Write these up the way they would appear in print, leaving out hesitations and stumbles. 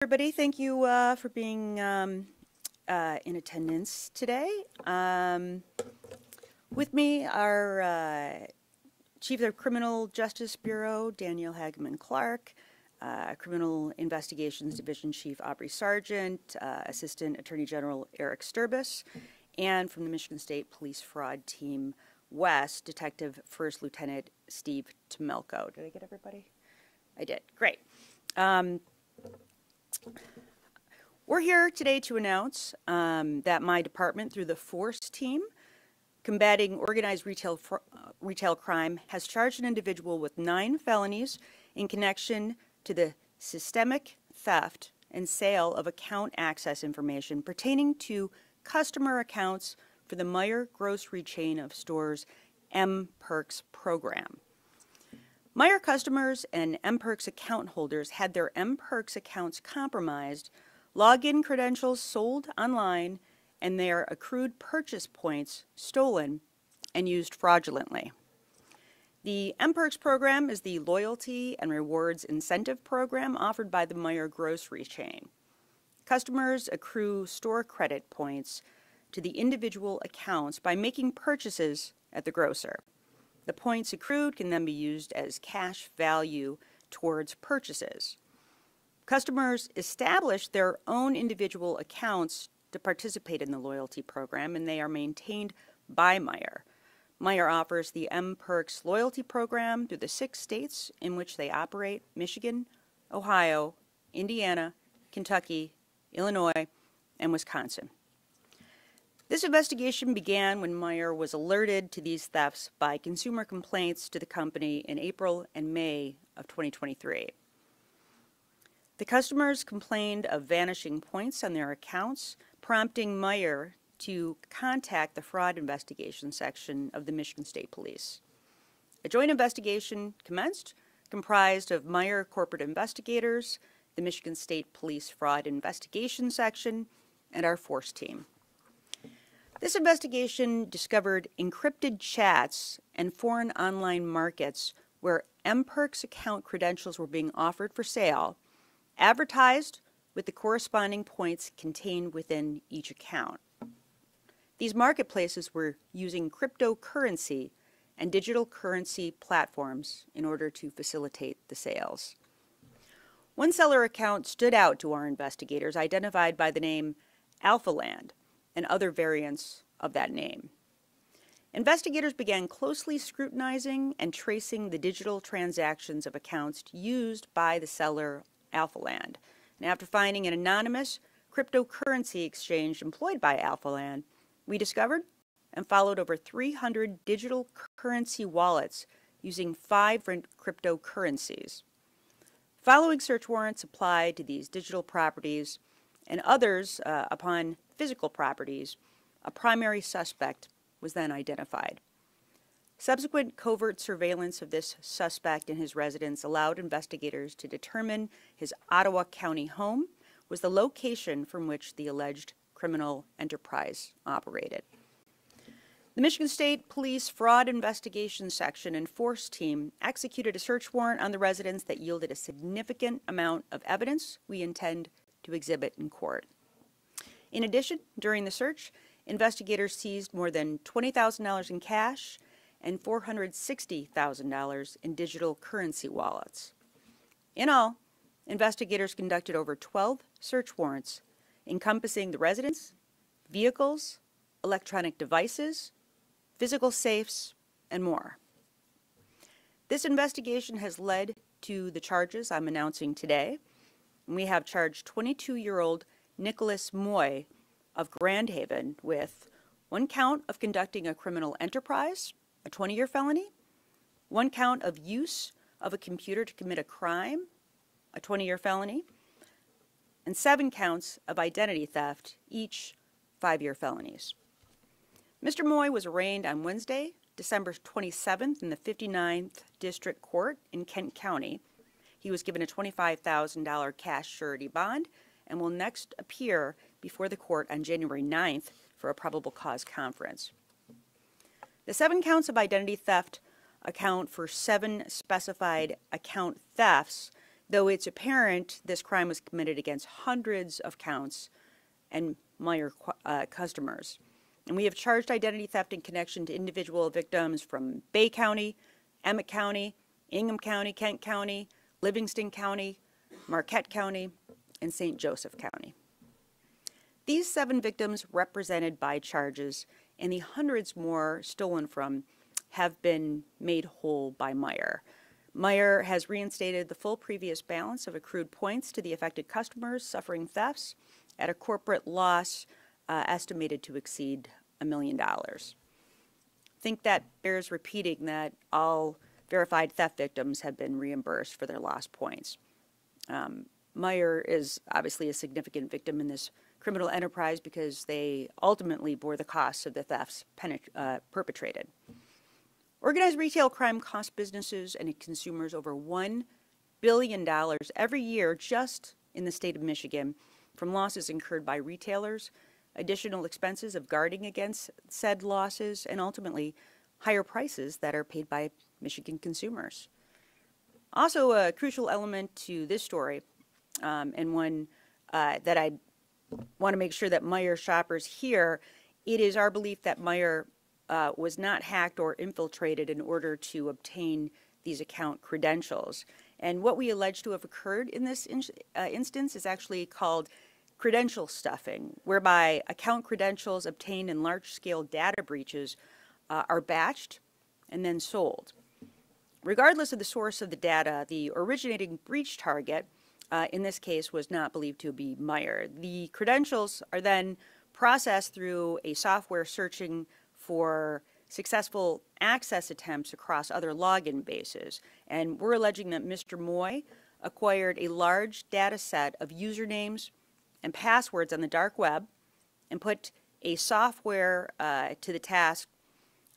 Everybody, thank you for being in attendance today. With me are Chief of Criminal Justice Bureau, Danielle Hageman-Clark, Criminal Investigations Division Chief Aubrey Sargent, Assistant Attorney General Eric Sturbis, and from the Michigan State Police Fraud Team West, Detective First Lieutenant Steve Tomelko. Did I get everybody? I did. Great. We're here today to announce that my department, through the FORCE team, combating organized retail crime, has charged an individual with 9 felonies in connection to the systemic theft and sale of account access information pertaining to customer accounts for the Meijer grocery chain of stores mPerks program. Meijer customers and mPerks account holders had their mPerks accounts compromised, login credentials sold online, and their accrued purchase points stolen and used fraudulently. The mPerks program is the loyalty and rewards incentive program offered by the Meijer grocery chain. Customers accrue store credit points to the individual accounts by making purchases at the grocer. The points accrued can then be used as cash value towards purchases. Customers establish their own individual accounts to participate in the loyalty program, and they are maintained by Meijer. Meijer offers the mPerks loyalty program through the 6 states in which they operate: Michigan, Ohio, Indiana, Kentucky, Illinois, and Wisconsin. This investigation began when Meijer was alerted to these thefts by consumer complaints to the company in April and May of 2023. The customers complained of vanishing points on their accounts, prompting Meijer to contact the fraud investigation section of the Michigan State Police. A joint investigation commenced, comprised of Meijer corporate investigators, the Michigan State Police Fraud Investigation Section, and our FORCE team. This investigation discovered encrypted chats and foreign online markets where mPerks account credentials were being offered for sale, advertised with the corresponding points contained within each account. These marketplaces were using cryptocurrency and digital currency platforms in order to facilitate the sales. One seller account stood out to our investigators, identified by the name AlphaLand and other variants of that name. Investigators began closely scrutinizing and tracing the digital transactions of accounts used by the seller AlphaLand. And after finding an anonymous cryptocurrency exchange employed by AlphaLand, we discovered and followed over 300 digital currency wallets using 5 different cryptocurrencies. Following search warrants applied to these digital properties and others upon physical properties, a primary suspect was then identified. Subsequent covert surveillance of this suspect and his residence allowed investigators to determine his Ottawa County home was the location from which the alleged criminal enterprise operated. The Michigan State Police Fraud Investigation Section and FORCE team executed a search warrant on the residence that yielded a significant amount of evidence we intend to exhibit in court. In addition, during the search, investigators seized more than $20,000 in cash and $460,000 in digital currency wallets. In all, investigators conducted over 12 search warrants encompassing the residence, vehicles, electronic devices, physical safes, and more. This investigation has led to the charges I'm announcing today. We have charged 22-year-old Nicholas Moy of Grand Haven with 1 count of conducting a criminal enterprise, a 20-year felony, 1 count of use of a computer to commit a crime, a 20-year felony, and 7 counts of identity theft, each 5-year felonies. Mr. Moy was arraigned on Wednesday, December 27th in the 59th District Court in Kent County. He was given a $25,000 cash surety bond and will next appear before the court on January 9th for a probable cause conference. The 7 counts of identity theft account for 7 specified account thefts though it's apparent this crime was committed against hundreds of counts and Meijer customers. And we have charged identity theft in connection to individual victims from Bay County, Emmett County, Ingham County, Kent County, Livingston County, Marquette County, and St. Joseph County. These 7 victims represented by charges and the hundreds more stolen from have been made whole by Meijer. Meijer has reinstated the full previous balance of accrued points to the affected customers suffering thefts at a corporate loss estimated to exceed $1 million. I think that bears repeating that all verified theft victims have been reimbursed for their lost points. Meijer is obviously a significant victim in this criminal enterprise because they ultimately bore the costs of the thefts perpetrated. Organized retail crime costs businesses and consumers over $1 billion every year just in the state of Michigan from losses incurred by retailers, additional expenses of guarding against said losses, and ultimately higher prices that are paid by Michigan consumers. Also, a crucial element to this story, and one that I want to make sure that Meijer shoppers hear, it is our belief that Meijer was not hacked or infiltrated in order to obtain these account credentials. And what we allege to have occurred in this instance is actually called credential stuffing, whereby account credentials obtained in large-scale data breaches are batched and then sold. Regardless of the source of the data, the originating breach target, in this case, was not believed to be Meijer. The credentials are then processed through a software searching for successful access attempts across other login bases. And we're alleging that Mr. Moy acquired a large data set of usernames and passwords on the dark web and put a software to the task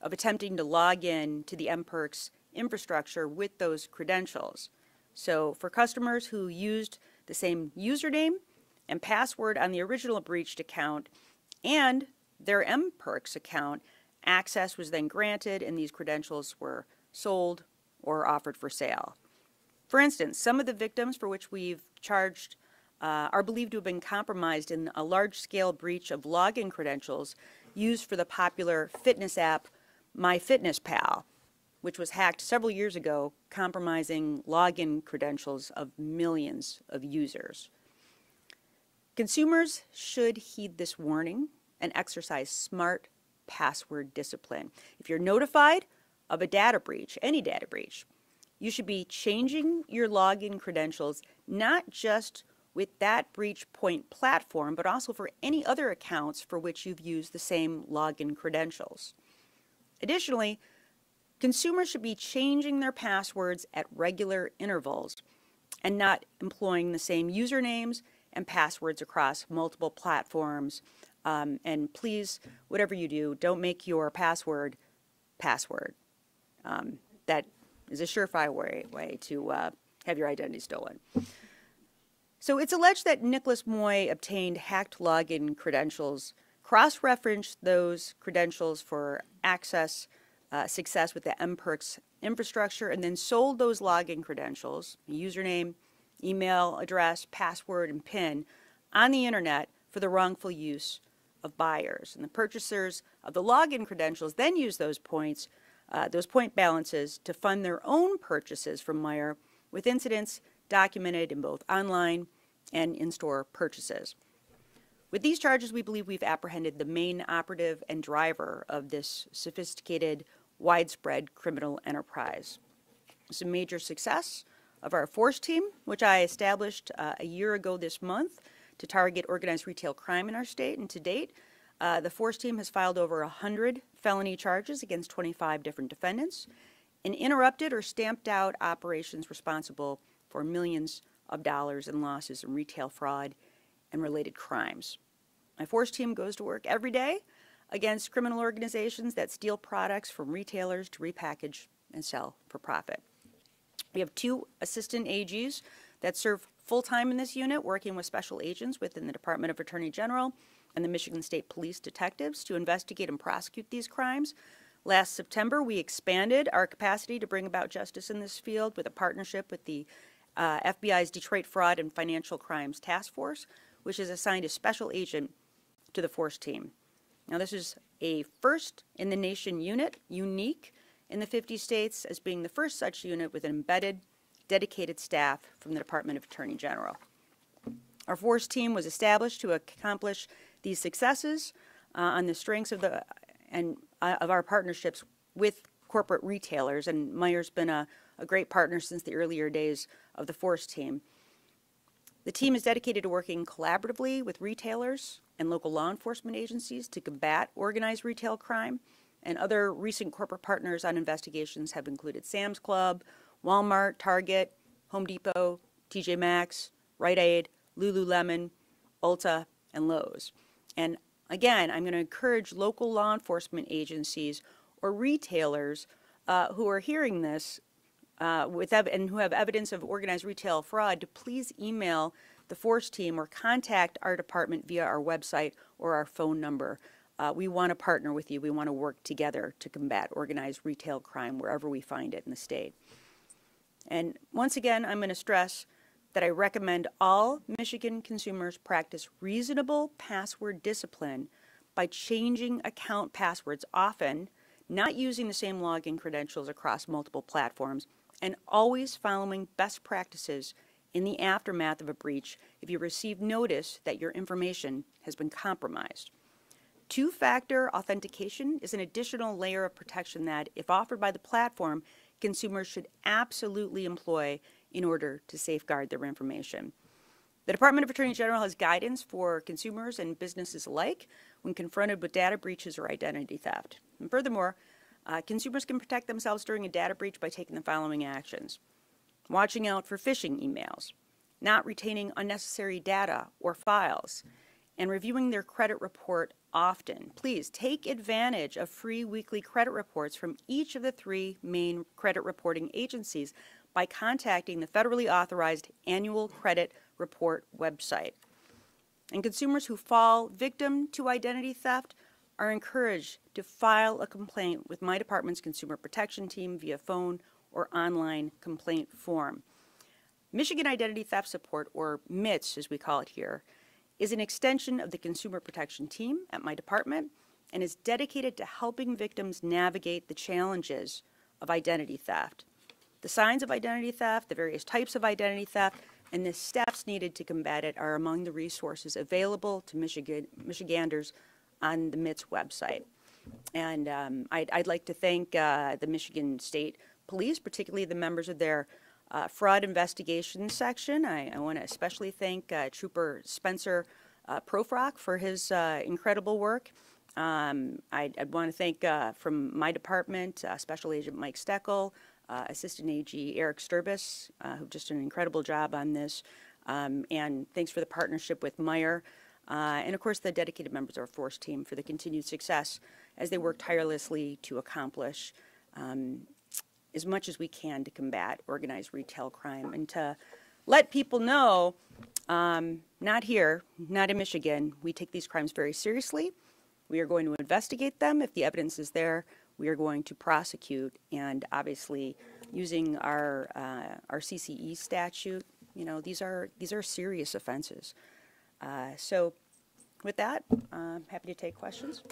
of attempting to log in to the mPerks infrastructure with those credentials. So for customers who used the same username and password on the original breached account and their mPerks account, access was then granted and these credentials were sold or offered for sale. For instance, some of the victims for which we've charged are believed to have been compromised in a large-scale breach of login credentials used for the popular fitness app MyFitnessPal, which was hacked several years ago, compromising login credentials of millions of users. Consumers should heed this warning and exercise smart password discipline. If you're notified of a data breach, any data breach, you should be changing your login credentials not just with that breach point platform, but also for any other accounts for which you've used the same login credentials. Additionally, consumers should be changing their passwords at regular intervals and not employing the same usernames and passwords across multiple platforms. And please, whatever you do, don't make your password. That is a surefire way to have your identity stolen. So it's alleged that Nicholas Moy obtained hacked login credentials, cross-referenced those credentials for access success with the mPerks infrastructure, and then sold those login credentials, username, email address, password, and PIN on the internet for the wrongful use of buyers. And the purchasers of the login credentials then use those point balances to fund their own purchases from Meijer, with incidents documented in both online and in-store purchases. With these charges, we believe we've apprehended the main operative and driver of this sophisticated, widespread criminal enterprise. It's a major success of our force team, which I established a year ago this month to target organized retail crime in our state. And to date, the force team has filed over 100 felony charges against 25 different defendants and interrupted or stamped out operations responsible for millions of dollars in losses in retail fraud and related crimes. My force team goes to work every day against criminal organizations that steal products from retailers to repackage and sell for profit. We have 2 assistant AGs that serve full-time in this unit, working with special agents within the Department of Attorney General and the Michigan State Police detectives to investigate and prosecute these crimes. Last September, we expanded our capacity to bring about justice in this field with a partnership with the FBI's Detroit Fraud and Financial Crimes Task Force, which has assigned a special agent to the force team. Now, this is a first in the nation unit, unique in the 50 states as being the first such unit with an embedded, dedicated staff from the Department of Attorney General. Our force team was established to accomplish these successes on the strengths of our partnerships with corporate retailers, and Meijer's been a great partner since the earlier days of the force team. The team is dedicated to working collaboratively with retailers and local law enforcement agencies to combat organized retail crime, and other recent corporate partners on investigations have included Sam's Club, Walmart, Target, Home Depot, TJ Maxx, Rite Aid, Lululemon, Ulta, and Lowe's. And again, I'm going to encourage local law enforcement agencies or retailers who are hearing this and who have evidence of organized retail fraud to please email the force team or contact our department via our website or our phone number. We want to partner with you. We want to work together to combat organized retail crime wherever we find it in the state. And once again, I'm going to stress that I recommend all Michigan consumers practice reasonable password discipline by changing account passwords often, not using the same login credentials across multiple platforms, and always following best practices in the aftermath of a breach if you receive notice that your information has been compromised. Two-factor authentication is an additional layer of protection that, if offered by the platform, consumers should absolutely employ in order to safeguard their information. The Department of Attorney General has guidance for consumers and businesses alike when confronted with data breaches or identity theft. And furthermore, consumers can protect themselves during a data breach by taking the following actions: watching out for phishing emails, not retaining unnecessary data or files, and reviewing their credit report often. Please take advantage of free weekly credit reports from each of the 3 main credit reporting agencies by contacting the federally authorized annual credit report website. And consumers who fall victim to identity theft are encouraged to file a complaint with my department's consumer protection team via phone or online complaint form. Michigan Identity Theft Support, or MITS as we call it here, is an extension of the consumer protection team at my department and is dedicated to helping victims navigate the challenges of identity theft, the signs of identity theft, the various types of identity theft, and the steps needed to combat it are among the resources available to Michiganders on the MITS website. And I'd like to thank the Michigan State Police, particularly the members of their fraud investigation section. I want to especially thank Trooper Spencer Profrock for his incredible work. I'd want to thank from my department, Special Agent Mike Steckel, Assistant AG Eric Sturbis, who just did an incredible job on this, and thanks for the partnership with Meijer, and of course the dedicated members of our force team for the continued success as they work tirelessly to accomplish as much as we can to combat organized retail crime and to let people know, not here, not in Michigan, we take these crimes very seriously. We are going to investigate them. If the evidence is there, we are going to prosecute, and obviously using our CCE statute, you know, these are serious offenses. So with that, I'm happy to take questions.